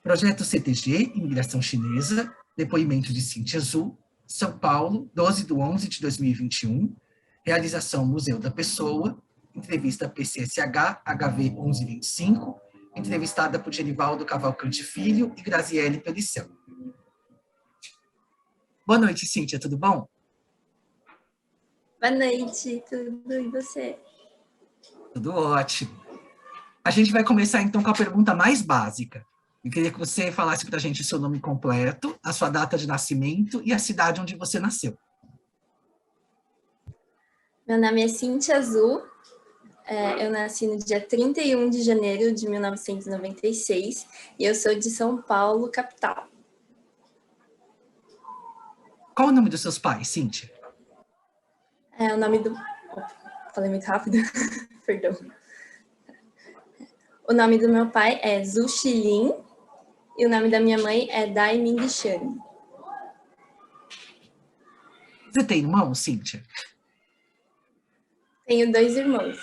Projeto CTG, Imigração Chinesa, depoimento de Cíntia Zhu, São Paulo, 12/11/2021, realização Museu da Pessoa, entrevista PCSH, HV 1125, entrevistada por Genivaldo Cavalcante Filho e Graziele Pellicel. Boa noite, Cíntia, tudo bom? Boa noite, tudo e você? Tudo ótimo. A gente vai começar, então, com a pergunta mais básica. Eu queria que você falasse para a gente o seu nome completo, a sua data de nascimento e a cidade onde você nasceu. Meu nome é Cíntia Zhu, eu nasci no dia 31 de janeiro de 1996 e eu sou de São Paulo, capital. Qual o nome dos seus pais, Cíntia? O nome do... falei muito rápido, perdão. O nome do meu pai é Zhu Xilin e o nome da minha mãe é Dai Ming Shan. Você tem irmão, Cíntia? Tenho 2 irmãos,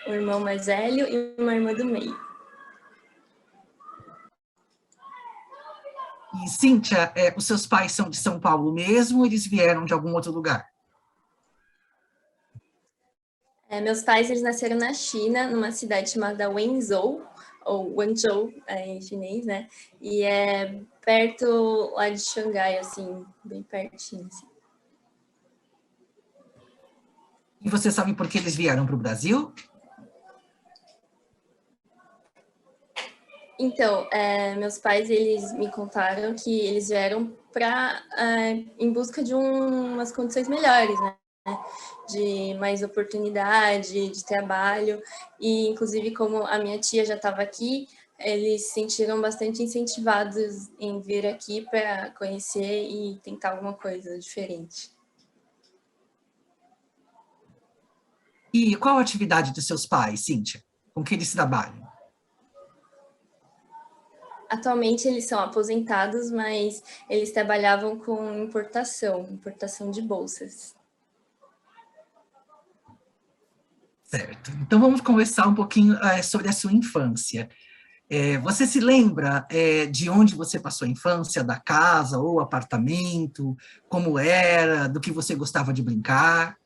um irmão mais velho e uma irmã do meio. E, Cíntia, os seus pais são de São Paulo mesmo ou eles vieram de algum outro lugar? Meus pais, eles nasceram na China, numa cidade chamada Wenzhou, ou Guangzhou, em chinês, né? E é perto lá de Xangai, assim, bem pertinho, assim. E você sabe por que eles vieram para o Brasil? Então, meus pais, eles me contaram que eles vieram em busca de umas condições melhores, né? De mais oportunidade, de trabalho, e inclusive como a minha tia já estava aqui, eles se sentiram bastante incentivados em vir aqui para conhecer e tentar alguma coisa diferente. E qual a atividade dos seus pais, Cíntia? Com que eles trabalham? Atualmente eles são aposentados, mas eles trabalhavam com importação de bolsas. Certo. Então, vamos conversar um pouquinho sobre a sua infância. Você se lembra de onde você passou a infância, da casa ou apartamento, como era, do que você gostava de brincar?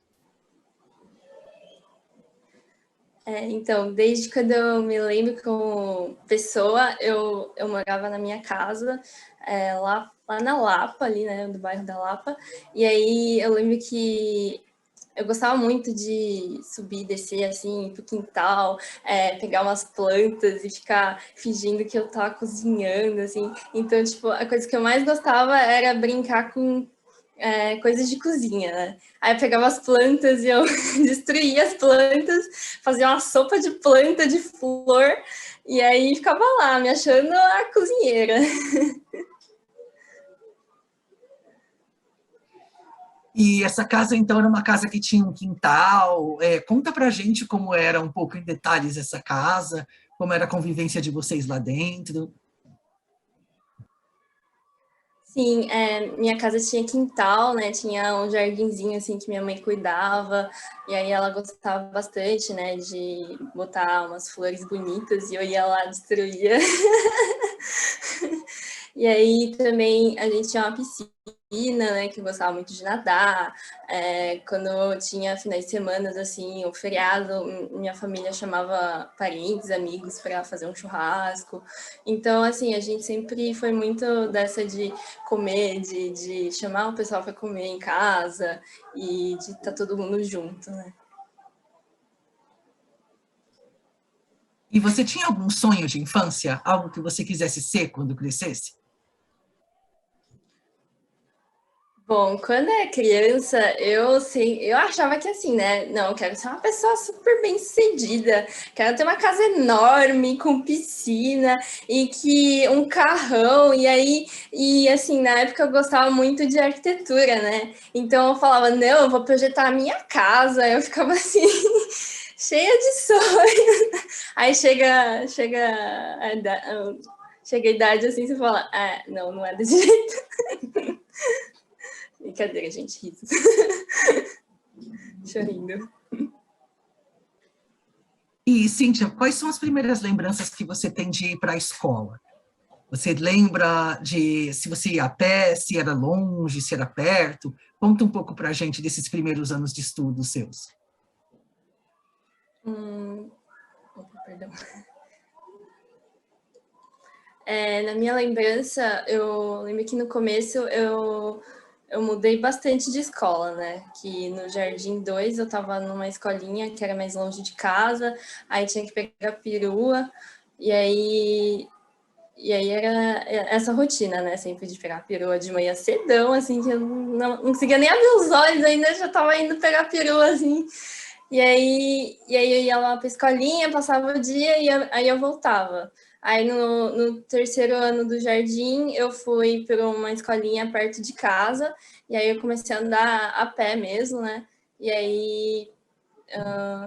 Então, desde quando eu me lembro como pessoa, eu morava na minha casa, lá na Lapa, ali, né, do bairro da Lapa, e aí eu lembro que eu gostava muito de subir e descer, assim, pro quintal, pegar umas plantas e ficar fingindo que eu tava cozinhando, assim. Então, tipo, a coisa que eu mais gostava era brincar com coisas de cozinha, né? Aí eu pegava as plantas e eu destruía as plantas, fazia uma sopa de planta, de flor, e aí ficava lá, me achando a cozinheira. E essa casa, então, era uma casa que tinha um quintal. Conta pra gente como era um pouco em detalhes essa casa, como era a convivência de vocês lá dentro. Sim, minha casa tinha quintal, né? Tinha um jardinzinho assim que minha mãe cuidava, e aí ela gostava bastante, né, de botar umas flores bonitas e eu ia lá destruía. E aí também a gente tinha uma piscina, né, que eu gostava muito de nadar. Quando tinha finais de semana, assim, ou feriado, minha família chamava parentes, amigos para fazer um churrasco. Então, assim, a gente sempre foi muito dessa de comer, de chamar o pessoal para comer em casa e de estar todo mundo junto, né? E você tinha algum sonho de infância? Algo que você quisesse ser quando crescesse? Bom, quando eu era criança, eu achava que assim, né? Não, eu quero ser uma pessoa super bem-sucedida, quero ter uma casa enorme, com piscina, e que um carrão, e assim, na época eu gostava muito de arquitetura, né? Então eu falava, não, eu vou projetar a minha casa, eu ficava assim, cheia de sonhos. Aí chega a idade assim, você fala, não é desse jeito. Brincadeira, gente, risos. Chorindo. E, Cíntia, quais são as primeiras lembranças que você tem de ir para a escola? Você lembra de se você ia a pé, se era longe, se era perto? Conta um pouco para a gente desses primeiros anos de estudo seus. Opa, perdão. Na minha lembrança, eu lembro que no começo eu mudei bastante de escola, né? Que no Jardim 2 eu estava numa escolinha que era mais longe de casa, aí tinha que pegar perua, e aí era essa rotina, né? Sempre de pegar perua de manhã cedão, assim, que eu não conseguia nem abrir os olhos ainda, já estava indo pegar perua, assim. E aí eu ia lá para a escolinha, passava o dia e aí eu voltava. Aí no terceiro ano do jardim, eu fui para uma escolinha perto de casa, e aí eu comecei a andar a pé mesmo, né? E aí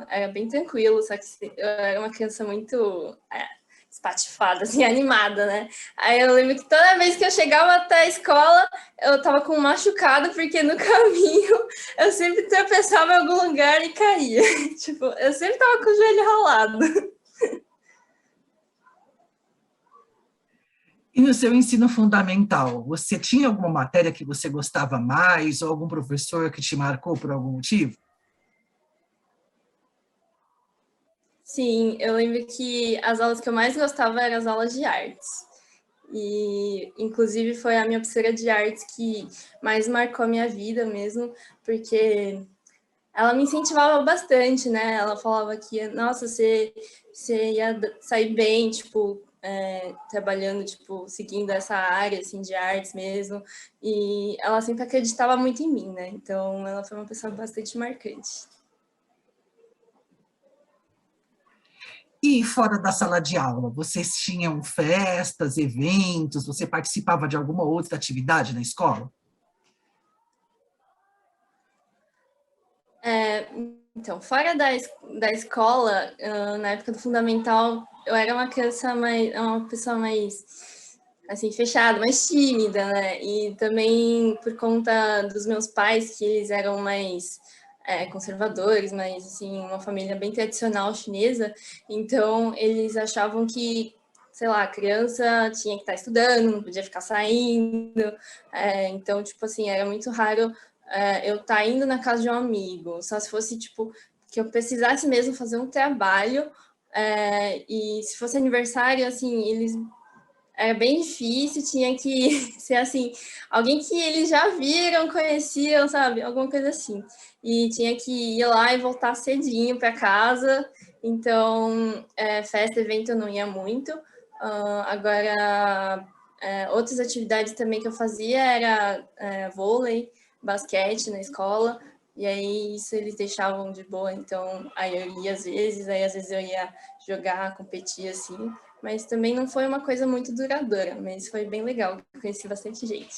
era bem tranquilo, só que eu era uma criança muito espatifada, assim, animada, né? Aí eu lembro que toda vez que eu chegava até a escola, eu tava com um machucado, porque no caminho eu sempre tropeçava em algum lugar e caía. Tipo, eu sempre tava com o joelho ralado. E no seu ensino fundamental, você tinha alguma matéria que você gostava mais, ou algum professor que te marcou por algum motivo? Sim, eu lembro que as aulas que eu mais gostava eram as aulas de artes. E, inclusive, foi a minha professora de artes que mais marcou a minha vida mesmo, porque ela me incentivava bastante, né? Ela falava que, nossa, você ia sair bem, tipo, trabalhando, tipo, seguindo essa área, assim, de artes mesmo. E ela sempre acreditava muito em mim, né? Então, ela foi uma pessoa bastante marcante. E fora da sala de aula, vocês tinham festas, eventos, você participava de alguma outra atividade na escola? Então, fora da escola, na época do fundamental, eu era uma pessoa mais, assim, fechada, mais tímida, né? E também por conta dos meus pais, que eles eram mais conservadores, mas, assim, uma família bem tradicional chinesa, então eles achavam que, sei lá, a criança tinha que estar estudando, não podia ficar saindo, então, tipo assim, era muito raro eu tá indo na casa de um amigo, só se fosse, tipo, que eu precisasse mesmo fazer um trabalho, e se fosse aniversário, assim, eles era bem difícil, tinha que ser, assim, alguém que eles já viram, conheciam, sabe? Alguma coisa assim. E tinha que ir lá e voltar cedinho para casa, então, festa, evento eu não ia muito. Agora, outras atividades também que eu fazia era vôlei, basquete na escola, e aí isso eles deixavam de boa, então aí eu ia às vezes, aí às vezes eu ia jogar, competir assim, mas também não foi uma coisa muito duradoura, mas foi bem legal, conheci bastante gente.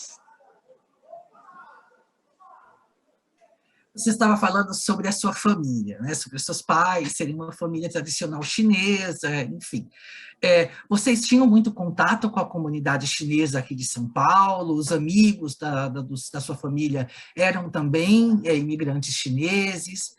Você estava falando sobre a sua família, né? Sobre os seus pais serem uma família tradicional chinesa, enfim. Vocês tinham muito contato com a comunidade chinesa aqui de São Paulo? Os amigos da sua família eram também imigrantes chineses?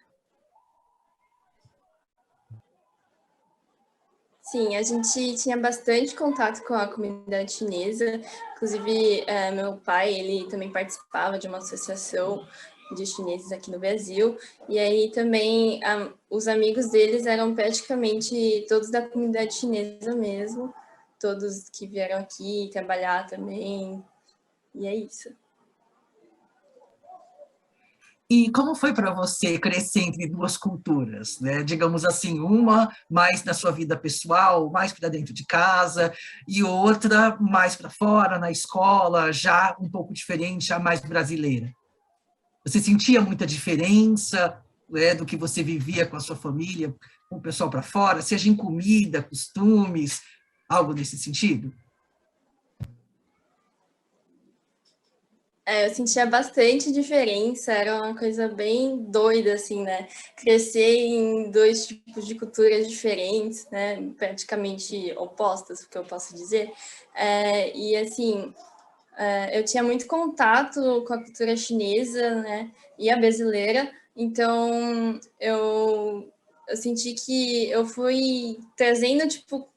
Sim, a gente tinha bastante contato com a comunidade chinesa, inclusive meu pai, ele também participava de uma associação de chineses aqui no Brasil, e aí também os amigos deles eram praticamente todos da comunidade chinesa mesmo, todos que vieram aqui trabalhar também, e é isso. E como foi para você crescer entre duas culturas, né? Digamos assim, uma mais na sua vida pessoal, mais para dentro de casa, e outra mais para fora, na escola, já um pouco diferente, já mais brasileira. Você sentia muita diferença, né, do que você vivia com a sua família, com o pessoal para fora, seja em comida, costumes, algo nesse sentido? Eu sentia bastante diferença, era uma coisa bem doida, assim, né? Crescer em dois tipos de culturas diferentes, né? Praticamente opostas, o que eu posso dizer. E, assim, eu tinha muito contato com a cultura chinesa, né? E a brasileira, então eu senti que eu fui trazendo, tipo,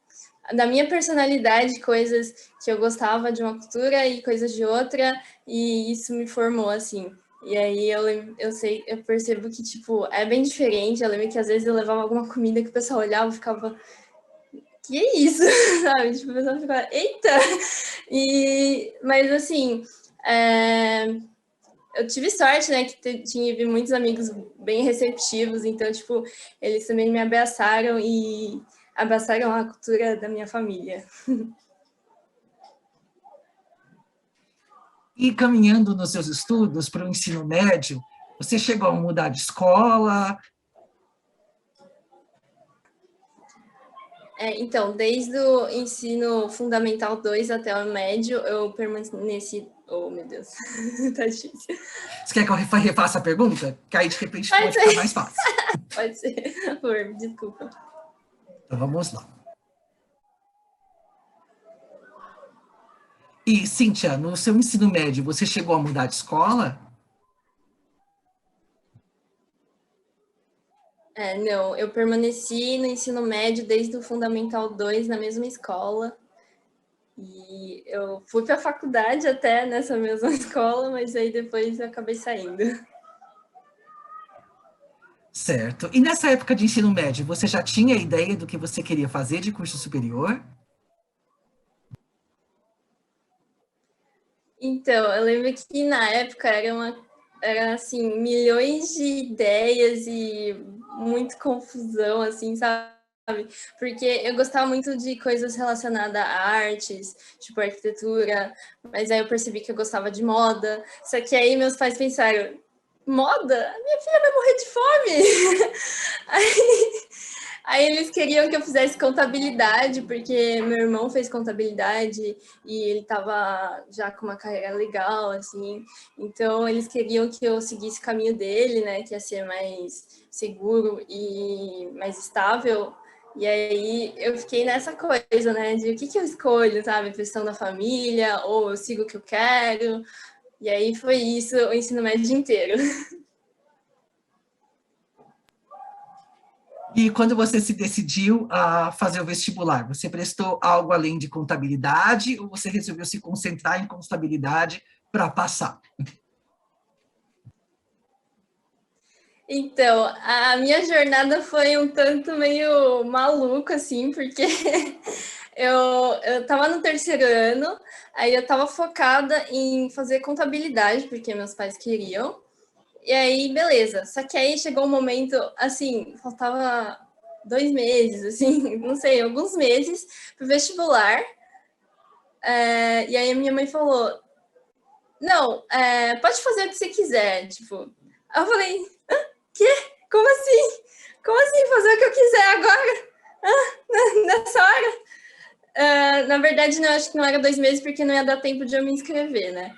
da minha personalidade, coisas que eu gostava de uma cultura e coisas de outra, e isso me formou, assim. E aí eu percebo que, tipo, é bem diferente. Eu lembro que às vezes eu levava alguma comida que o pessoal olhava e ficava, que é isso? Sabe? Tipo, o pessoal ficava, eita! Mas assim, eu tive sorte, né, que tive muitos amigos bem receptivos, então, tipo, eles também me abraçaram e abraçaram a cultura da minha família. E caminhando nos seus estudos para o ensino médio, você chegou a mudar de escola? Então, desde o ensino fundamental 2 até o médio, eu permaneci... Oh, meu Deus, tá difícil. Você quer que eu refaça a pergunta? Que aí, de repente, Pode pode ficar ser. mais fácil. Pode ser, por desculpa. Então, vamos lá. E, Cíntia, no seu ensino médio, você chegou a mudar de escola? Não, eu permaneci no ensino médio desde o Fundamental 2 na mesma escola. E eu fui para a faculdade até nessa mesma escola, mas aí depois eu acabei saindo. Certo. E nessa época de ensino médio, você já tinha ideia do que você queria fazer de curso superior? Então, eu lembro que na época era assim, milhões de ideias e muita confusão, assim, sabe? Porque eu gostava muito de coisas relacionadas a artes, tipo arquitetura, mas aí eu percebi que eu gostava de moda. Só que aí meus pais pensaram, moda? Minha filha vai morrer de fome! Aí eles queriam que eu fizesse contabilidade, porque meu irmão fez contabilidade e ele estava já com uma carreira legal, assim. Então, eles queriam que eu seguisse o caminho dele, né? Que ia ser mais seguro e mais estável. E aí eu fiquei nessa coisa, né? De o que eu escolho, sabe? A questão da família, ou eu sigo o que eu quero. E aí foi isso o ensino médio inteiro. E quando você se decidiu a fazer o vestibular, você prestou algo além de contabilidade ou você resolveu se concentrar em contabilidade para passar? Então, a minha jornada foi um tanto meio maluca, assim, porque eu tava no terceiro ano, aí eu tava focada em fazer contabilidade, porque meus pais queriam, e aí, beleza. Só que aí chegou um momento, assim, faltava 2 meses, assim, não sei, alguns meses pro vestibular, e aí a minha mãe falou, não, pode fazer o que você quiser, tipo. Aí eu falei, quê? Como assim? Como assim fazer o que eu quiser agora? Nessa hora? Na verdade, não, acho que não era 2 meses, porque não ia dar tempo de eu me inscrever, né?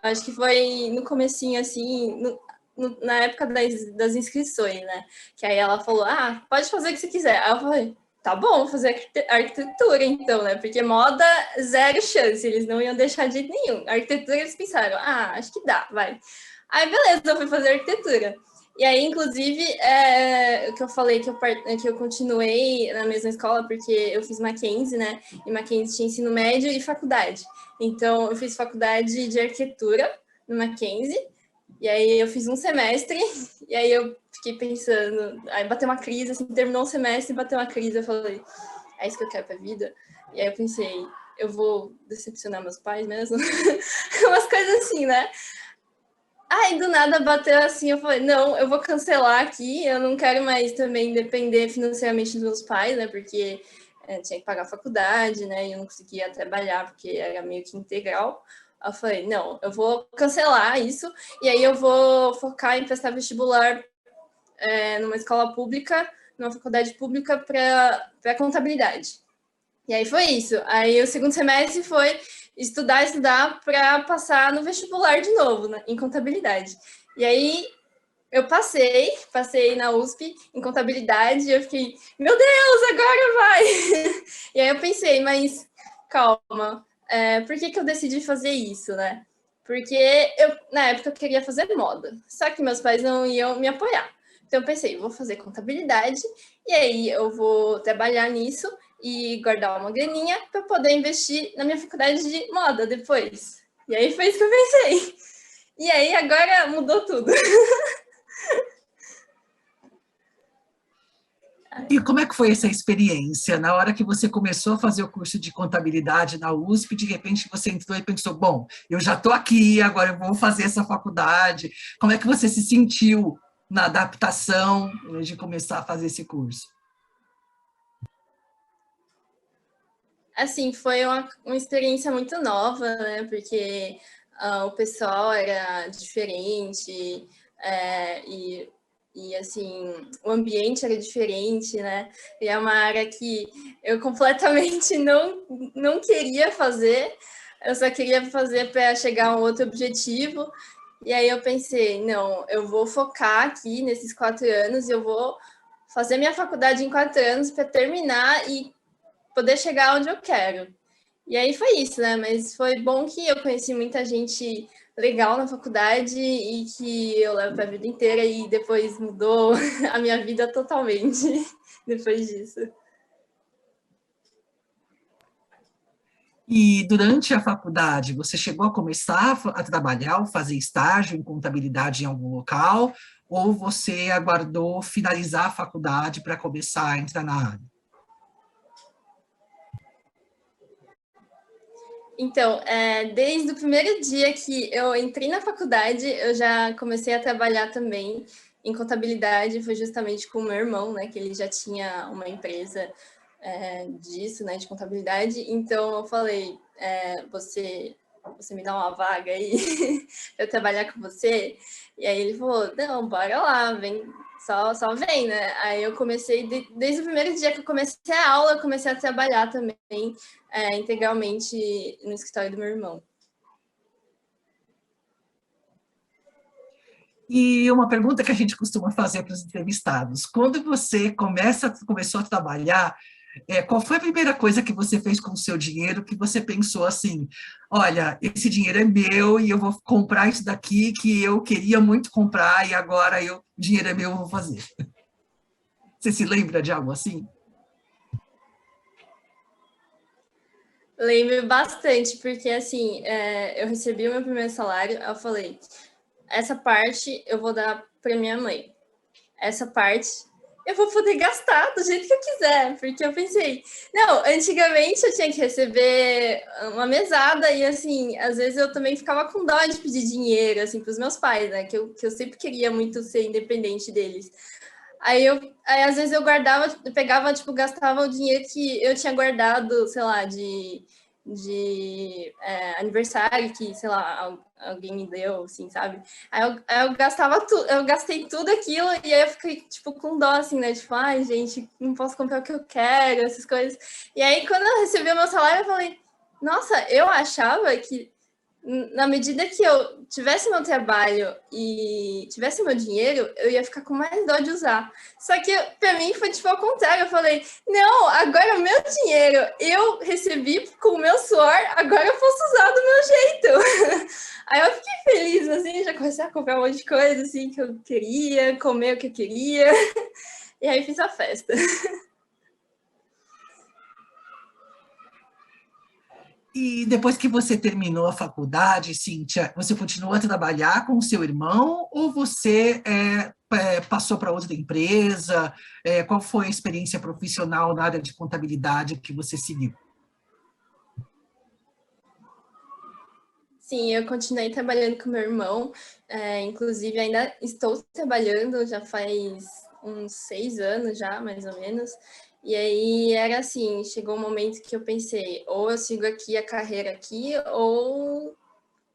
Acho que foi no comecinho, assim, na época das inscrições, né? Que aí ela falou, pode fazer o que você quiser. Aí eu falei, tá bom, vou fazer arquitetura então, né? Porque moda, zero chance, eles não iam deixar de jeito nenhum. Arquitetura, eles pensaram, acho que dá, vai. Aí, beleza, eu fui fazer arquitetura. E aí, inclusive, o que eu falei que eu continuei na mesma escola, porque eu fiz Mackenzie, né? E Mackenzie tinha ensino médio e faculdade. Então, eu fiz faculdade de arquitetura no Mackenzie, e aí eu fiz um semestre, e aí eu fiquei pensando, aí bateu uma crise, assim, terminou o semestre e bateu uma crise, eu falei, é isso que eu quero pra vida? E aí eu pensei, eu vou decepcionar meus pais mesmo? Umas coisas assim, né? Aí do nada bateu assim, eu falei, não, eu vou cancelar aqui, eu não quero mais também depender financeiramente dos meus pais, né, porque tinha que pagar a faculdade, né, e eu não conseguia trabalhar porque era meio que integral. Aí eu falei, não, eu vou cancelar isso, e aí eu vou focar em prestar vestibular numa escola pública, numa faculdade pública para contabilidade. E aí foi isso. Aí o segundo semestre foi estudar para passar no vestibular de novo, né, em contabilidade. E aí eu passei na USP em contabilidade, e eu fiquei, meu Deus, agora vai! E aí eu pensei, mas calma, por que eu decidi fazer isso, né? Porque na época, eu queria fazer moda, só que meus pais não iam me apoiar. Então eu pensei, vou fazer contabilidade, e aí eu vou trabalhar nisso, e guardar uma graninha para poder investir na minha faculdade de moda depois. E aí foi isso que eu pensei. E aí agora mudou tudo. E como é que foi essa experiência? Na hora que você começou a fazer o curso de contabilidade na USP, de repente você entrou e pensou, bom, eu já estou aqui, agora eu vou fazer essa faculdade. Como é que você se sentiu na adaptação de começar a fazer esse curso? Assim, foi uma experiência muito nova, né? Porque o pessoal era diferente, e assim, o ambiente era diferente, né? E é uma área que eu completamente não queria fazer, eu só queria fazer para chegar a um outro objetivo. E aí eu pensei, não, eu vou focar aqui nesses 4 anos e eu vou fazer minha faculdade em 4 anos para terminar e poder chegar onde eu quero. E aí foi isso, né? Mas foi bom que eu conheci muita gente legal na faculdade e que eu levo para a vida inteira e depois mudou a minha vida totalmente depois disso. E durante a faculdade, você chegou a começar a trabalhar ou fazer estágio em contabilidade em algum local, ou você aguardou finalizar a faculdade para começar a entrar na área? Então, desde o primeiro dia que eu entrei na faculdade, eu já comecei a trabalhar também em contabilidade, foi justamente com o meu irmão, né, que ele já tinha uma empresa disso, né, de contabilidade. Então, eu falei, você me dá uma vaga aí para eu trabalhar com você? E aí ele falou, não, bora lá, vem, só vem, né? Aí eu comecei, desde o primeiro dia que eu comecei a aula, eu comecei a trabalhar também integralmente no escritório do meu irmão. E uma pergunta que a gente costuma fazer para os entrevistados: quando você começou a trabalhar, qual foi a primeira coisa que você fez com o seu dinheiro que você pensou assim, olha, esse dinheiro é meu e eu vou comprar isso daqui que eu queria muito comprar e agora o dinheiro é meu, eu vou fazer. Você se lembra de algo assim? Lembro bastante, porque assim, eu recebi o meu primeiro salário, eu falei, essa parte eu vou dar para minha mãe. Essa parte eu vou poder gastar do jeito que eu quiser, porque eu pensei, não, antigamente eu tinha que receber uma mesada e assim, às vezes eu também ficava com dó de pedir dinheiro assim para os meus pais, né, que eu sempre queria muito ser independente deles. Aí às vezes eu guardava, eu pegava, tipo, gastava o dinheiro que eu tinha guardado, sei lá, de aniversário que, sei lá, alguém me deu, assim, sabe? Aí eu gastava tudo, eu gastei tudo aquilo e aí eu fiquei, tipo, com dó, assim, né? Tipo, ai, gente, não posso comprar o que eu quero, essas coisas. E aí, quando eu recebi o meu salário, eu falei, nossa, eu achava que na medida que eu tivesse meu trabalho e tivesse meu dinheiro, eu ia ficar com mais dó de usar. Só que para mim foi tipo ao contrário. Eu falei, não, agora é o meu dinheiro, eu recebi com o meu suor, agora eu posso usar do meu jeito. Aí eu fiquei feliz, assim, já comecei a comprar um monte de coisa assim que eu queria, comer o que eu queria. E aí fiz a festa. E depois que você terminou a faculdade, Cíntia, você continuou a trabalhar com o seu irmão ou você passou para outra empresa? Qual foi a experiência profissional na área de contabilidade que você seguiu? Sim, eu continuei trabalhando com meu irmão, inclusive ainda estou trabalhando, já faz uns 6 anos já, mais ou menos. E aí era assim, chegou um momento que eu pensei, ou eu sigo aqui a carreira aqui, ou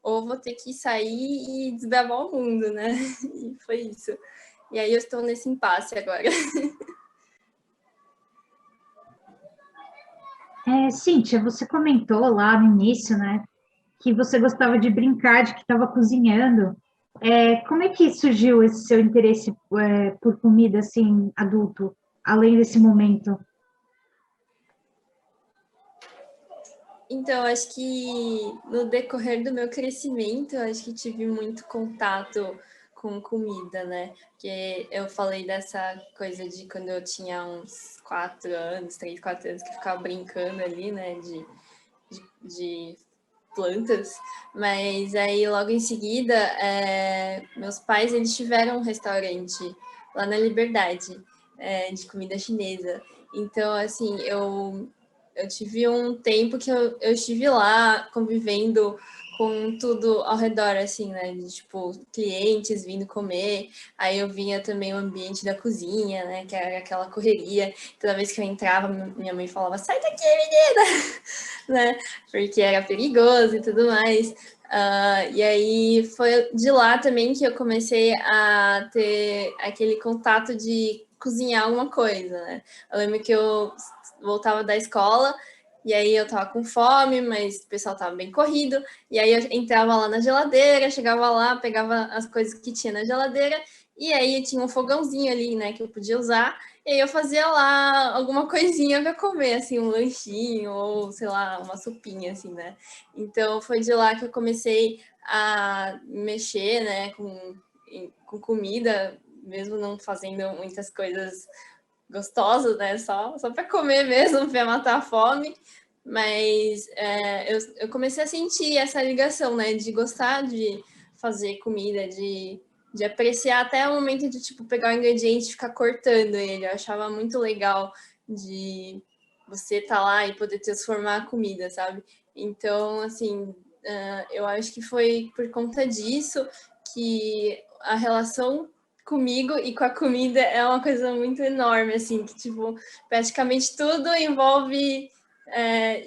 vou ter que sair e desbravar o mundo, né? E foi isso. E aí eu estou nesse impasse agora. Cíntia, você comentou lá no início, né, que você gostava de brincar, de que estava cozinhando. Como é que surgiu esse seu interesse por comida, assim, adulto, além desse momento? Então, acho que no decorrer do meu crescimento, acho que tive muito contato com comida, né? Porque eu falei dessa coisa de quando eu tinha uns 4 anos, 3, 4 anos, que eu ficava brincando ali, né? De plantas, mas aí logo em seguida, meus pais, eles tiveram um restaurante lá na Liberdade, de comida chinesa. Então, assim, eu tive um tempo que eu estive lá convivendo com tudo ao redor, assim, né? De, tipo, clientes vindo comer. Aí eu vinha também o ambiente da cozinha, né? Que era aquela correria. Toda vez que eu entrava, minha mãe falava, sai daqui, menina! Né? Porque era perigoso e tudo mais. E aí foi de lá também que eu comecei a ter aquele contato de cozinhar alguma coisa, né? Eu lembro que eu voltava da escola e aí eu tava com fome, mas o pessoal tava bem corrido, e aí eu entrava lá na geladeira, chegava lá, pegava as coisas que tinha na geladeira, e aí tinha um fogãozinho ali, né, que eu podia usar, e aí eu fazia lá alguma coisinha para comer, assim, um lanchinho, ou sei lá, uma sopinha, assim, né. Então foi de lá que eu comecei a mexer, né, com comida, mesmo não fazendo muitas coisas gostosas, né? Só para comer mesmo, para matar a fome. Mas eu comecei a sentir essa ligação, né? De gostar de fazer comida, de apreciar até o momento de, tipo, pegar o ingrediente e ficar cortando ele. Eu achava muito legal de você estar lá e poder transformar a comida, sabe? Então, assim, eu acho que foi por conta disso que a relação comigo e com a comida é uma coisa muito enorme, assim, que, tipo, praticamente tudo envolve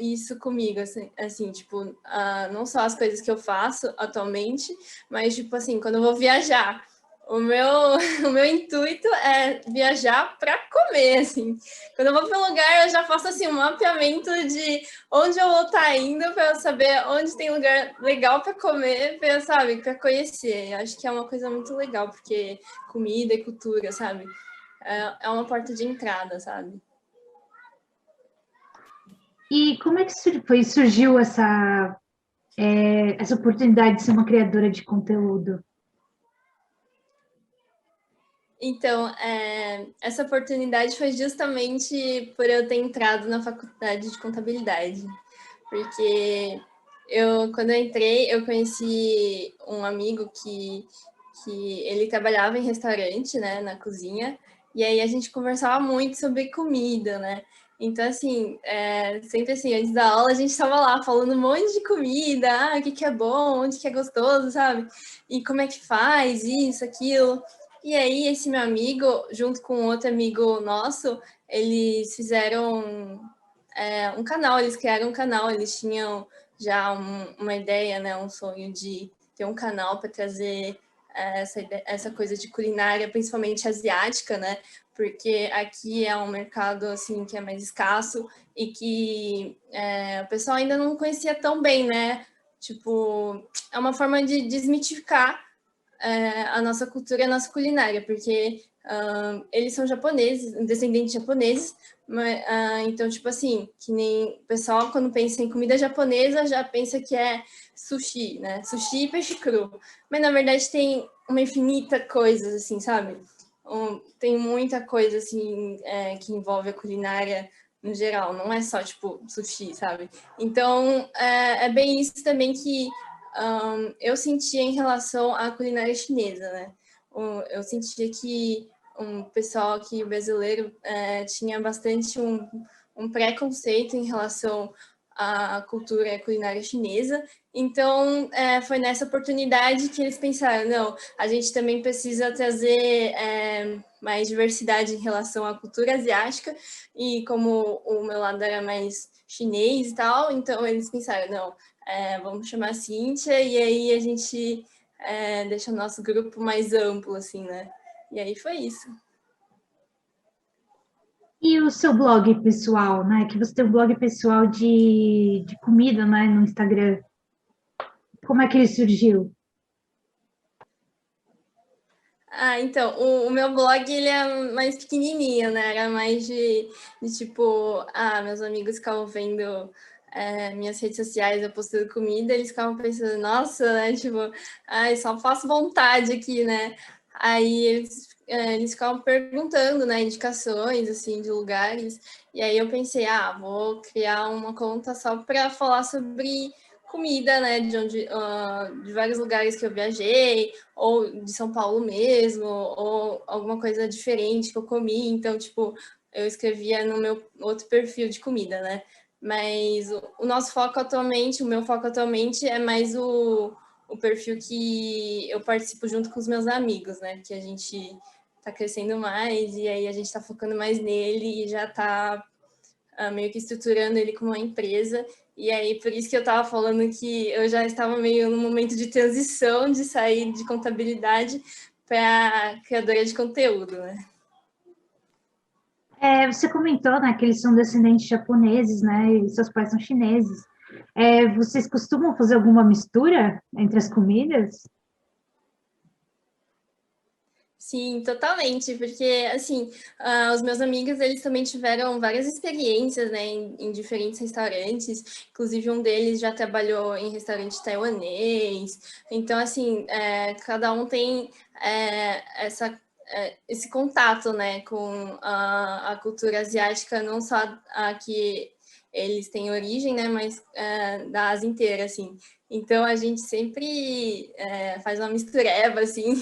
isso comigo, assim tipo, não só as coisas que eu faço atualmente, mas, tipo assim, quando eu vou viajar, o meu, o meu intuito é viajar para comer, assim. Quando eu vou para um lugar, eu já faço, assim, um mapeamento de onde eu vou estar indo para eu saber onde tem lugar legal para comer, para, sabe, para conhecer. Eu acho que é uma coisa muito legal, porque comida e cultura, sabe? É uma porta de entrada, sabe? E como é que surgiu essa oportunidade de ser uma criadora de conteúdo? Então, essa oportunidade foi justamente por eu ter entrado na faculdade de contabilidade, porque quando eu entrei, eu conheci um amigo que ele trabalhava em restaurante, né, na cozinha, e aí a gente conversava muito sobre comida, né? Então, assim, sempre assim, antes da aula a gente estava lá falando um monte de comida, o que é bom, onde que é gostoso, sabe? E como é que faz isso, aquilo. E aí, esse meu amigo, junto com outro amigo nosso, eles fizeram um canal, eles criaram um canal, eles tinham já uma ideia, né, um sonho de ter um canal para trazer essa coisa de culinária, principalmente asiática, né? Porque aqui é um mercado assim que é mais escasso e que o pessoal ainda não conhecia tão bem, né? Tipo, é uma forma de desmitificar a nossa cultura e a nossa culinária, porque eles são japoneses, descendentes japoneses, mas, então, tipo assim, que nem o pessoal, quando pensa em comida japonesa, já pensa que é sushi, né? Sushi e peixe cru. Mas, na verdade, tem uma infinita coisa, assim, sabe? Tem muita coisa, assim, que envolve a culinária no geral, não é só, tipo, sushi, sabe? Então, é bem isso também que eu sentia em relação à culinária chinesa, né? Eu sentia que um pessoal aqui brasileiro tinha bastante um preconceito em relação à cultura culinária chinesa. Então, foi nessa oportunidade que eles pensaram, não, a gente também precisa trazer mais diversidade em relação à cultura asiática, e como o meu lado era mais chinês e tal, então eles pensaram, não, vamos chamar a Cíntia, e aí a gente deixa o nosso grupo mais amplo, assim, né? E aí foi isso. E o seu blog pessoal, né? Que você tem um blog pessoal de comida, né? No Instagram. Como é que ele surgiu? Então, o meu blog, ele é mais pequenininho, né? Era mais de tipo, meus amigos ficavam vendo minhas redes sociais, eu postando comida, eles ficavam pensando, nossa, né, tipo, ai, só faço vontade aqui, né? Aí eles ficavam perguntando, né, indicações, assim, de lugares, e aí eu pensei, vou criar uma conta só para falar sobre comida, né, de vários lugares que eu viajei, ou de São Paulo mesmo, ou alguma coisa diferente que eu comi, então, tipo, eu escrevia no meu outro perfil de comida, né? Mas o nosso foco atualmente, o meu foco atualmente é mais o perfil que eu participo junto com os meus amigos, né? Que a gente tá crescendo mais e aí a gente tá focando mais nele e já tá meio que estruturando ele como uma empresa. E aí, por isso que eu estava falando que eu já estava meio no momento de transição, de sair de contabilidade para criadora de conteúdo, né? Você comentou, né, que eles são descendentes japoneses, né, e seus pais são chineses. Vocês costumam fazer alguma mistura entre as comidas? Sim, totalmente, porque, assim, os meus amigos, eles também tiveram várias experiências, né, em diferentes restaurantes, inclusive um deles já trabalhou em restaurante taiwanês, então, assim, cada um tem esse contato, né, com a cultura asiática, não só a que eles têm origem, né, mas da Ásia inteira, assim. Então, a gente sempre faz uma mistureba, assim,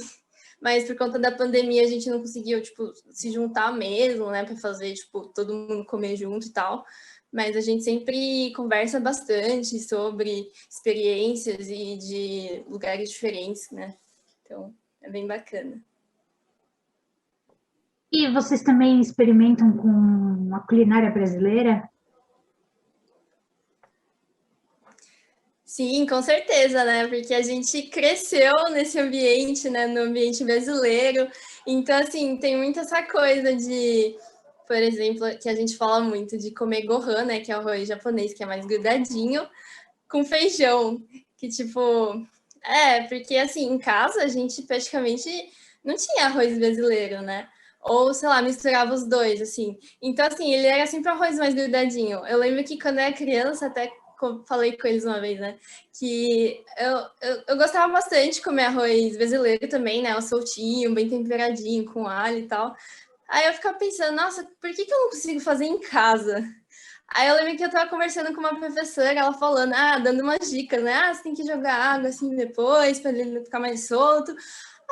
mas por conta da pandemia a gente não conseguiu, tipo, se juntar mesmo, né, para fazer, tipo, todo mundo comer junto e tal. Mas a gente sempre conversa bastante sobre experiências e de lugares diferentes, né? Então, é bem bacana. E vocês também experimentam com a culinária brasileira? Sim, com certeza, né? Porque a gente cresceu nesse ambiente, né? No ambiente brasileiro. Então, assim, tem muito essa coisa de, por exemplo, que a gente fala muito de comer gohan, né? Que é o arroz japonês, que é mais grudadinho, com feijão. Que, tipo, porque assim, em casa a gente praticamente não tinha arroz brasileiro, né? Ou, sei lá, misturava os dois, assim. Então, assim, ele era sempre arroz mais grudadinho. Eu lembro que quando eu era criança, até falei com eles uma vez, né? Que eu gostava bastante de comer arroz brasileiro também, né? O soltinho, bem temperadinho, com alho e tal. Aí eu ficava pensando, nossa, por que eu não consigo fazer em casa? Aí eu lembro que eu tava conversando com uma professora, ela falando, dando umas dicas, né? Você tem que jogar água assim depois, para ele não ficar mais solto.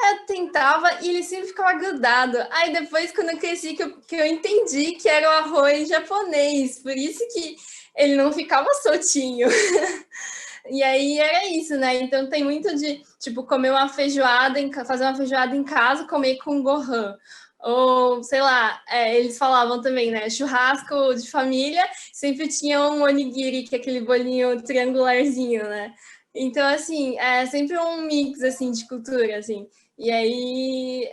Aí eu tentava e ele sempre ficava grudado. Aí depois, quando eu cresci, que eu entendi que era o arroz japonês, por isso que ele não ficava soltinho. E aí era isso, né? Então tem muito de, tipo, comer uma feijoada, fazer uma feijoada em casa, comer com gohan. Ou, sei lá, eles falavam também, né? Churrasco de família, sempre tinha um onigiri, que é aquele bolinho triangularzinho, né? Então, assim, é sempre um mix, assim, de cultura, assim. E aí,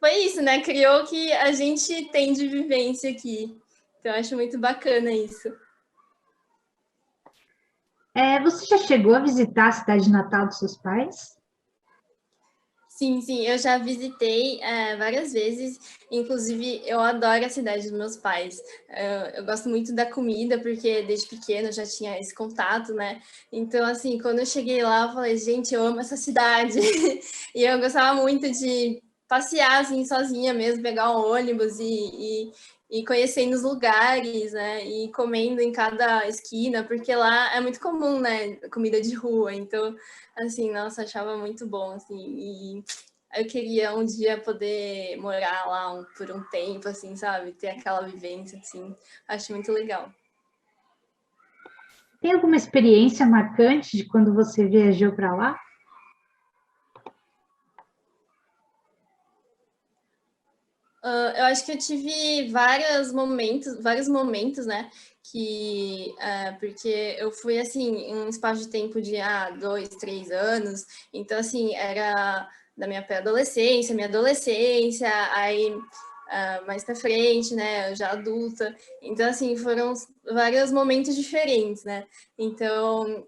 foi isso, né? Criou o que a gente tem de vivência aqui. Então, eu acho muito bacana isso. Você já chegou a visitar a cidade natal dos seus pais? Sim, sim, eu já visitei várias vezes, inclusive eu adoro a cidade dos meus pais. Eu gosto muito da comida, porque desde pequena eu já tinha esse contato, né? Então, assim, quando eu cheguei lá, eu falei, gente, eu amo essa cidade. E eu gostava muito de passear, assim, sozinha mesmo, pegar um ônibus e conhecendo os lugares, né? E comendo em cada esquina, porque lá é muito comum, né? Comida de rua, então assim, nossa, achava muito bom, assim, e eu queria um dia poder morar lá por um tempo, assim, sabe? Ter aquela vivência, assim, acho muito legal. Tem alguma experiência marcante de quando você viajou para lá? Eu acho que eu tive vários momentos, né? Porque eu fui assim, em um espaço de tempo de 2, 3 anos, então assim, era da minha pré-adolescência, minha adolescência, aí mais pra frente, né? Eu já adulta. Então, assim, foram vários momentos diferentes, né? Então,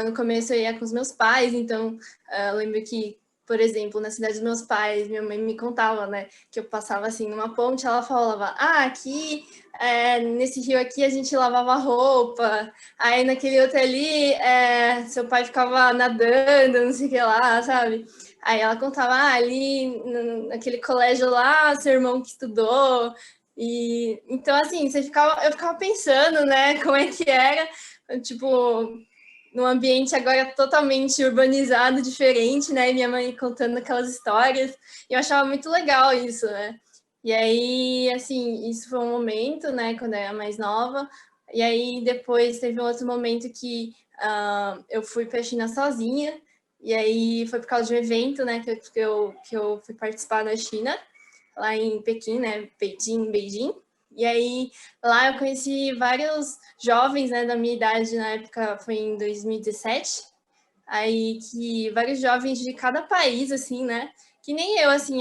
no começo eu ia com os meus pais, então eu lembro que por exemplo, na cidade dos meus pais, minha mãe me contava, né, que eu passava assim numa ponte, ela falava, aqui, nesse rio aqui a gente lavava roupa, aí naquele outro ali, seu pai ficava nadando, não sei o que lá, sabe? Aí ela contava, ali naquele colégio lá, seu irmão que estudou, e então assim, eu ficava pensando, né, como é que era, tipo, num ambiente agora totalmente urbanizado, diferente, né? E minha mãe contando aquelas histórias. E eu achava muito legal isso, né? E aí, assim, isso foi um momento, né? Quando eu era mais nova. E aí, depois teve um outro momento que eu fui para a China sozinha. E aí, foi por causa de um evento, né? Que eu fui participar na China, lá em Pequim, né? Beijing. E aí, lá eu conheci vários jovens, né, da minha idade, na época foi em 2017, aí que vários jovens de cada país, assim, né, que nem eu, assim,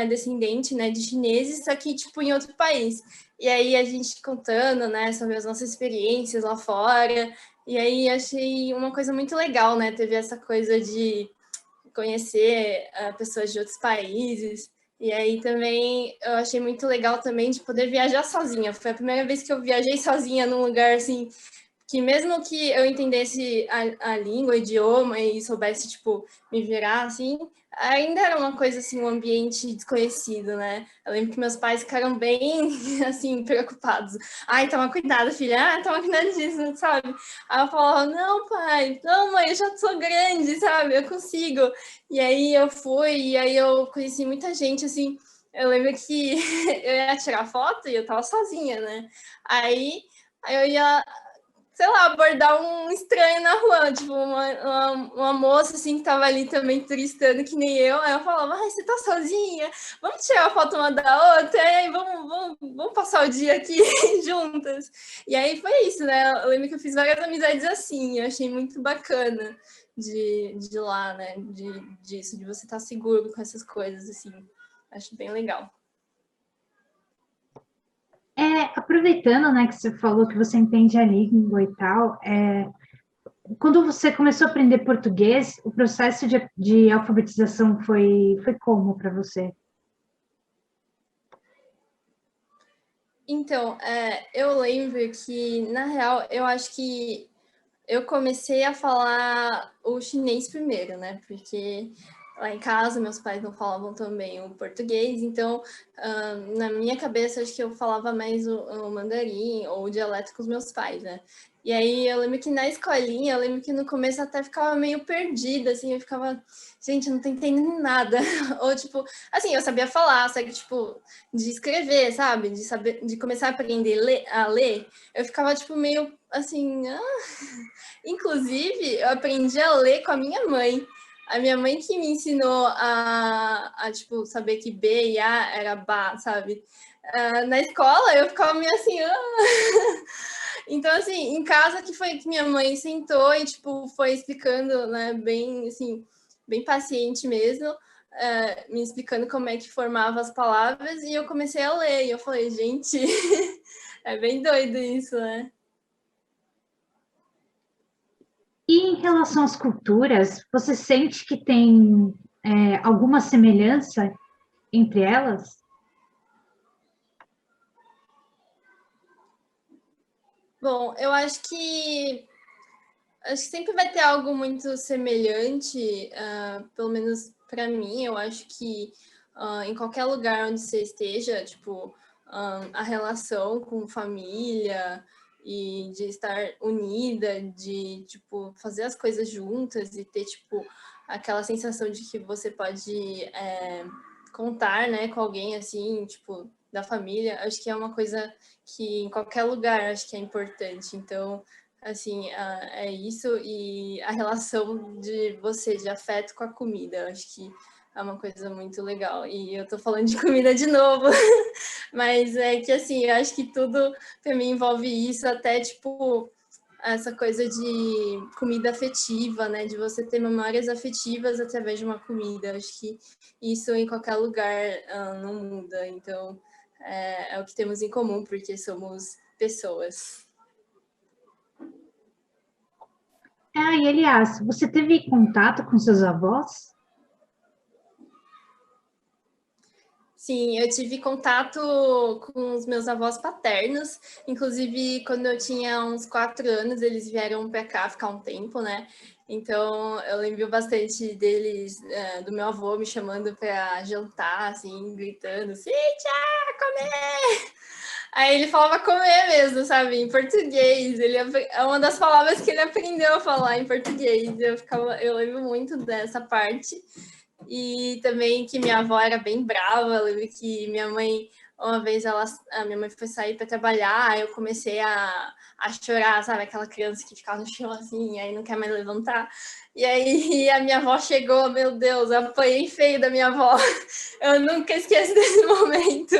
descendente, né, de chineses, só que, tipo, em outro país. E aí a gente contando, né, sobre as nossas experiências lá fora, e aí achei uma coisa muito legal, né, teve essa coisa de conhecer pessoas de outros países. E aí também eu achei muito legal também de poder viajar sozinha. Foi a primeira vez que eu viajei sozinha num lugar assim que mesmo que eu entendesse a língua, o idioma e soubesse, tipo, me virar, assim, ainda era uma coisa, assim, um ambiente desconhecido, né? Eu lembro que meus pais ficaram bem, assim, preocupados. Ai, toma cuidado, filha. Toma cuidado disso, sabe? Aí eu falava, não, pai, não, mãe, eu já sou grande, sabe? Eu consigo. E aí eu fui, e aí eu conheci muita gente, assim, eu lembro que eu ia tirar foto e eu tava sozinha, né? Aí eu ia, sei lá, abordar um estranho na rua, tipo, uma moça, assim, que tava ali também turistando, que nem eu. Aí eu falava, você tá sozinha? Vamos tirar foto uma da outra? E aí, vamos passar o dia aqui juntas? E aí foi isso, né? Eu lembro que eu fiz várias amizades assim, eu achei muito bacana de lá, né? Disso, de você estar seguro com essas coisas, assim. Acho bem legal. Aproveitando, né, que você falou que você entende a língua e tal, quando você começou a aprender português, o processo de alfabetização foi como para você? Então, eu lembro que, na real, eu acho que eu comecei a falar o chinês primeiro, né? Porque lá em casa meus pais não falavam também o português, então na minha cabeça acho que eu falava mais o mandarim ou o dialeto com os meus pais, né? E aí eu lembro que na escolinha, eu lembro que no começo eu até ficava meio perdida, assim, eu ficava, gente, eu não tô entendendo nada. Ou tipo, assim, eu sabia falar, só que tipo, de escrever, sabe? De saber, de começar a aprender a ler, eu ficava tipo meio assim, inclusive, eu aprendi a ler com a minha mãe. A minha mãe que me ensinou tipo, saber que B e A era Ba, sabe? Na escola, eu ficava meio assim... Então, assim, em casa que foi que minha mãe sentou e, tipo, foi explicando, né, bem, assim, bem paciente mesmo, me explicando como é que formava as palavras, e eu comecei a ler, e eu falei, gente, é bem doido isso, né? E em relação às culturas, você sente que tem alguma semelhança entre elas? Bom, eu acho que sempre vai ter algo muito semelhante, pelo menos para mim, eu acho que em qualquer lugar onde você esteja, tipo, a relação com família e de estar unida, de, tipo, fazer as coisas juntas e ter, tipo, aquela sensação de que você pode contar, né, com alguém, assim, tipo, da família, acho que é uma coisa que em qualquer lugar acho que é importante. Então, assim, é isso e a relação de você, de afeto com a comida, acho que é uma coisa muito legal. E eu tô falando de comida de novo, mas é que, assim, eu acho que tudo para mim envolve isso, até, tipo, essa coisa de comida afetiva, né? De você ter memórias afetivas através de uma comida. Acho que isso em qualquer lugar não muda. Então, é o que temos em comum, porque somos pessoas. E aliás, você teve contato com seus avós? Sim, eu tive contato com os meus avós paternos, inclusive quando eu tinha uns 4 anos, eles vieram para cá ficar um tempo, né? Então eu lembro bastante deles, do meu avô me chamando para jantar, assim, gritando, Cíntia, comer! Aí ele falava comer mesmo, sabe, em português. É uma das palavras que ele aprendeu a falar em português. Eu lembro muito dessa parte. E também que minha avó era bem brava. Eu lembro que minha mãe, uma vez, a minha mãe foi sair para trabalhar, eu comecei a chorar, sabe? Aquela criança que ficava no chão assim, aí não quer mais levantar. E aí a minha avó chegou, meu Deus, eu apanhei feio da minha avó. Eu nunca esqueço desse momento.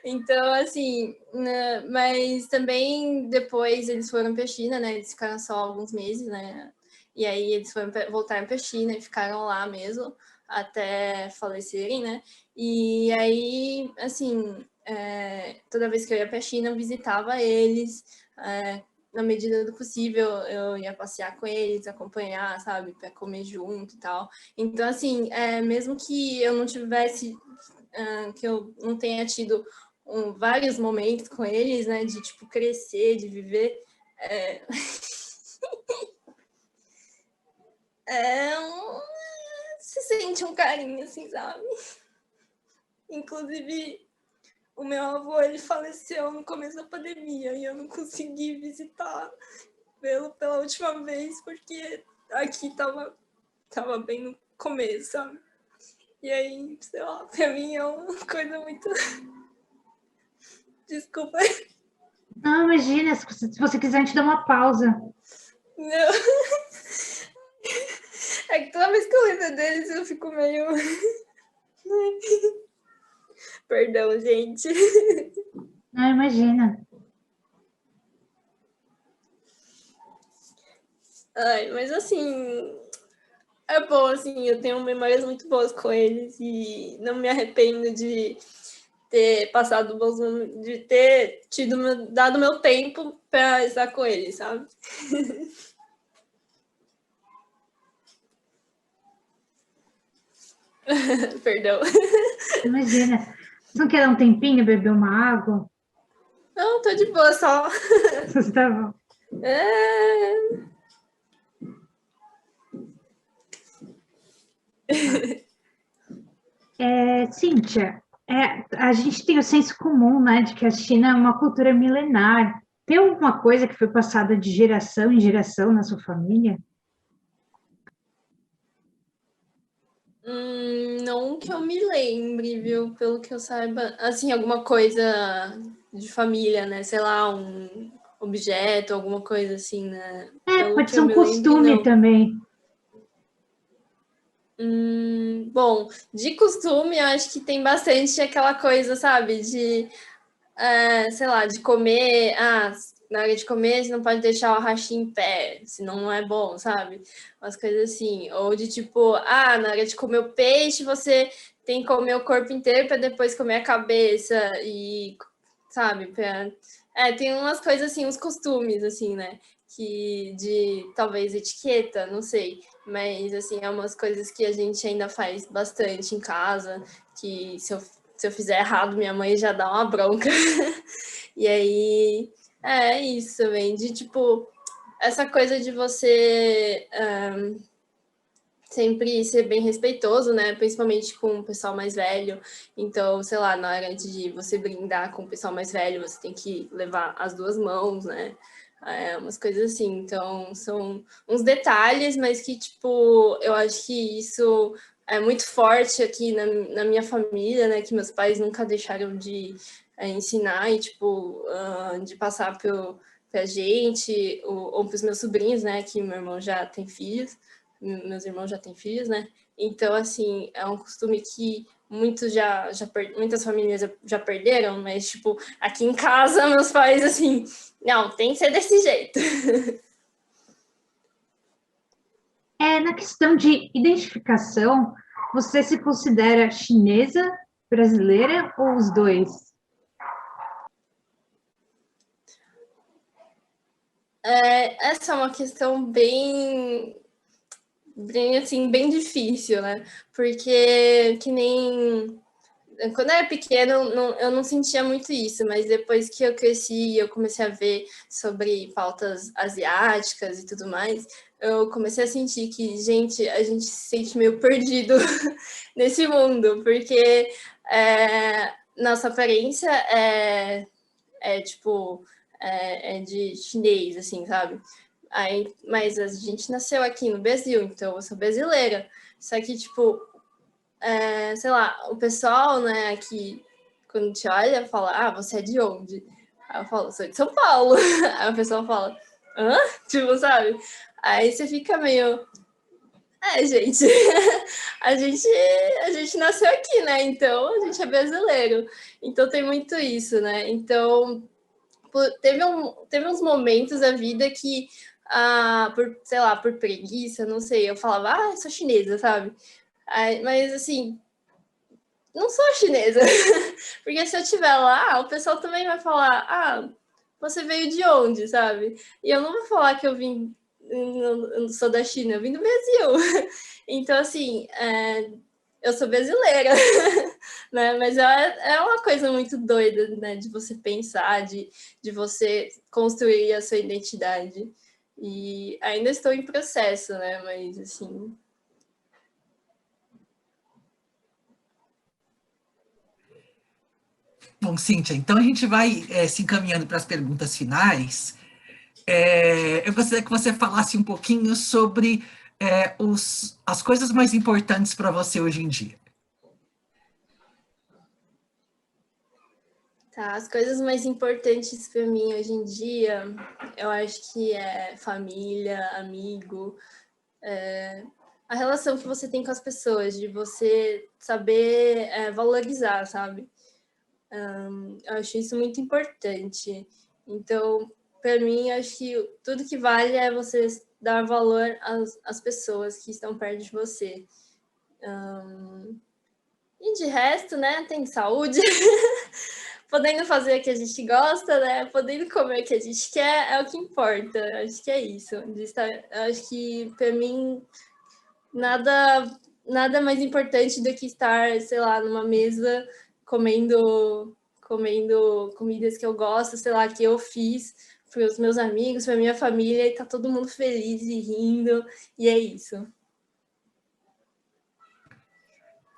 Então, assim, né, mas também depois eles foram para a China, né? Eles ficaram só alguns meses, né? E aí eles voltaram para a China e ficaram lá mesmo até falecerem, né? E aí, assim, toda vez que eu ia para a China, eu visitava eles. Na medida do possível, eu ia passear com eles, acompanhar, sabe? Para comer junto e tal. Então, assim, mesmo que eu não tivesse, que eu não tenha tido vários momentos com eles, né? De, tipo, crescer, de viver. Se sente um carinho, assim, sabe? Inclusive, o meu avô, ele faleceu no começo da pandemia e eu não consegui visitar pela última vez, porque aqui tava bem no começo, sabe? E aí, sei lá, pra mim é uma coisa muito... Desculpa. Não, imagina, se você quiser, a gente dá uma pausa. Não. É que toda vez que eu lembro deles, eu fico meio... Perdão, gente. Não, imagina. Ai, mas assim, é bom, assim, eu tenho memórias muito boas com eles e não me arrependo de ter passado de ter dado meu tempo para estar com eles, sabe? Perdão. Imagina. Você não quer dar um tempinho, beber uma água? Não, tô de boa, só. Tá bom. Cíntia, a gente tem o senso comum, né, de que a China é uma cultura milenar. Tem alguma coisa que foi passada de geração em geração na sua família? Não que eu me lembre, viu? Pelo que eu saiba, assim, alguma coisa de família, né? Sei lá, um objeto, alguma coisa assim, né? Pelo Pode que ser eu um me lembre, costume não. também. Bom, de costume, eu acho que tem bastante aquela coisa, sabe? Sei lá, de comer. Na hora de comer, você não pode deixar o hashi em pé, senão não é bom, sabe? Umas coisas assim. Ou de tipo, na hora de comer o peixe, você tem que comer o corpo inteiro para depois comer a cabeça e, sabe? Tem umas coisas assim, uns costumes, assim, né? Que de talvez etiqueta, não sei. Mas, assim, é umas coisas que a gente ainda faz bastante em casa, que se eu fizer errado, minha mãe já dá uma bronca. E aí, isso também, de tipo, essa coisa de você sempre ser bem respeitoso, né? Principalmente com o pessoal mais velho. Então, sei lá, na hora de você brindar com o pessoal mais velho, você tem que levar as duas mãos, né? Umas coisas assim. Então, são uns detalhes, mas que, tipo, eu acho que isso é muito forte aqui na minha família, né? Que meus pais nunca deixaram de ensinar e, tipo, de passar pra gente, ou pros meus sobrinhos, né? Que meu irmão já tem filhos. Meus irmãos já têm filhos, né? Então, assim, é um costume que muitas famílias já perderam, mas, tipo, aqui em casa, meus pais, assim, não, tem que ser desse jeito. Na questão de identificação, você se considera chinesa, brasileira ou os dois? Essa é uma questão bem assim, bem difícil, né? Porque que nem quando eu era pequena, eu não sentia muito isso, mas depois que eu cresci e eu comecei a ver sobre pautas asiáticas e tudo mais, eu comecei a sentir que, gente, a gente se sente meio perdido nesse mundo, porque nossa aparência tipo, é de chinês, assim, sabe? Aí, mas a gente nasceu aqui no Brasil, então eu sou brasileira. Só que, tipo, sei lá, o pessoal, né, aqui, quando te olha, fala, ah, você é de onde? Aí eu falo, sou de São Paulo. Aí o pessoal fala, hã? Tipo, sabe? Aí você fica meio, gente, a gente nasceu aqui, né? Então a gente é brasileiro. Então tem muito isso, né? Então teve uns momentos da vida que, sei lá, por preguiça, não sei, eu falava, eu sou chinesa, sabe? Mas assim, não sou chinesa, porque se eu estiver lá, o pessoal também vai falar, você veio de onde, sabe? E eu não vou falar que eu não sou da China, eu vim do Brasil. Então, assim, eu sou brasileira, né? Mas é uma coisa muito doida, né? De você pensar, de você construir a sua identidade. E ainda estou em processo, né? Mas, assim... Bom, Cíntia, então a gente vai se encaminhando para as perguntas finais. Eu gostaria que você falasse um pouquinho sobre as coisas mais importantes para você hoje em dia. Tá, as coisas mais importantes para mim hoje em dia, eu acho que é família, amigo, a relação que você tem com as pessoas, de você saber valorizar, sabe? Eu acho isso muito importante. Então, para mim, acho que tudo que vale é você dar valor às pessoas que estão perto de você. E de resto, né, tem saúde, podendo fazer o que a gente gosta, né, podendo comer o que a gente quer, é o que importa. Acho que é isso. Acho que, para mim, nada mais importante do que estar, sei lá, numa mesa comendo comidas que eu gosto, sei lá, que eu fiz para os meus amigos, para minha família, e tá todo mundo feliz e rindo, e é isso.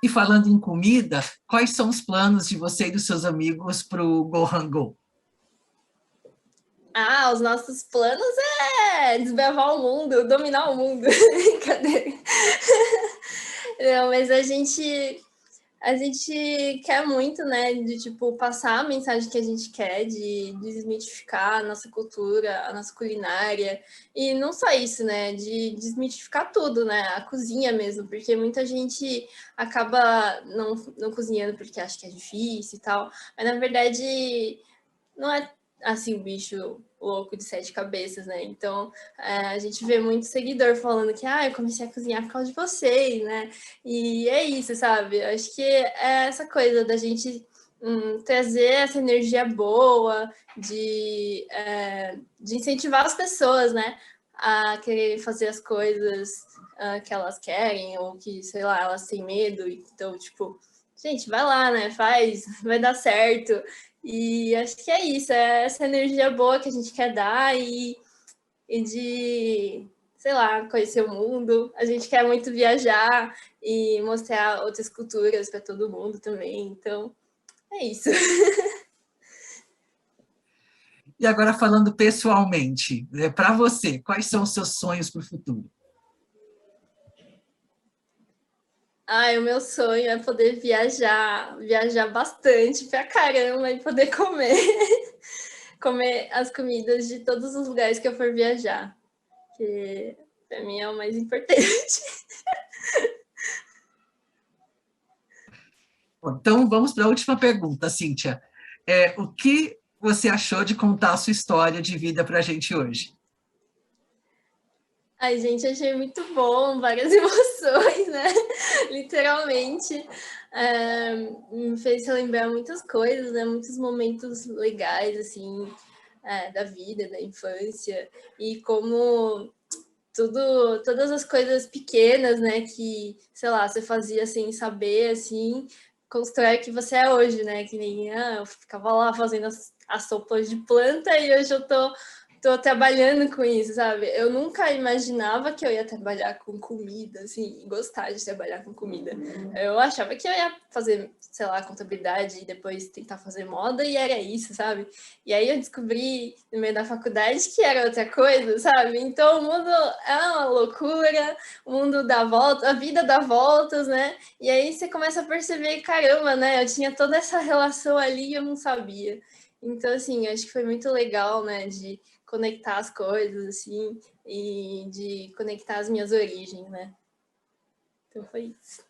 E falando em comida, quais são os planos de você e dos seus amigos para o Gohan Go? Os nossos planos é desbravar o mundo, dominar o mundo. Cadê? Não, mas a gente quer muito, né, de, tipo, passar a mensagem que a gente quer, de desmitificar a nossa cultura, a nossa culinária, e não só isso, né, de desmitificar tudo, né, a cozinha mesmo, porque muita gente acaba não cozinhando porque acha que é difícil e tal, mas na verdade não é assim o bicho louco de 7 cabeças, né? Então a gente vê muito seguidor falando que eu comecei a cozinhar por causa de vocês, né? E é isso, sabe? Acho que é essa coisa da gente trazer essa energia boa, de incentivar as pessoas, né? A querer fazer as coisas que elas querem, ou que, sei lá, elas têm medo. Então, tipo, gente, vai lá, né? Faz, vai dar certo. E acho que é isso, é essa energia boa que a gente quer dar e de, sei lá, conhecer o mundo. A gente quer muito viajar e mostrar outras culturas para todo mundo também. Então, é isso. E agora falando pessoalmente, para você, quais são os seus sonhos para o futuro? O meu sonho é poder viajar bastante pra caramba e poder comer as comidas de todos os lugares que eu for viajar, que para mim é o mais importante. Então, vamos para a última pergunta, Cíntia. O que você achou de contar a sua história de vida para a gente hoje? Ai, gente, achei muito bom, várias emoções, né? Literalmente. Me fez relembrar muitas coisas, né? Muitos momentos legais, assim, da vida, da infância. E como todas as coisas pequenas, né? Que, sei lá, você fazia sem saber, assim, constrói o que você é hoje, né? Que nem eu ficava lá fazendo as sopas de planta e hoje eu tô trabalhando com isso, sabe? Eu nunca imaginava que eu ia trabalhar com comida, assim, e gostar de trabalhar com comida. Eu achava que eu ia fazer, sei lá, contabilidade e depois tentar fazer moda e era isso, sabe? E aí eu descobri no meio da faculdade que era outra coisa, sabe? Então o mundo é uma loucura, o mundo dá volta, a vida dá voltas, né? E aí você começa a perceber, caramba, né? Eu tinha toda essa relação ali e eu não sabia. Então, assim, acho que foi muito legal, né, de conectar as coisas, assim, e de conectar as minhas origens, né? Então foi isso.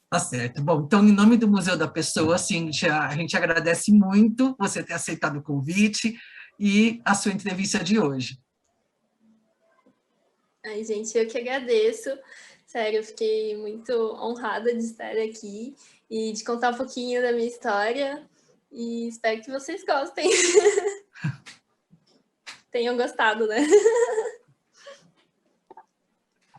Tá certo. Bom, então, em nome do Museu da Pessoa, Cíntia, a gente agradece muito você ter aceitado o convite e a sua entrevista de hoje. Ai, gente, eu que agradeço. Sério, eu fiquei muito honrada de estar aqui e de contar um pouquinho da minha história. E espero que vocês gostem. Tenham gostado, né?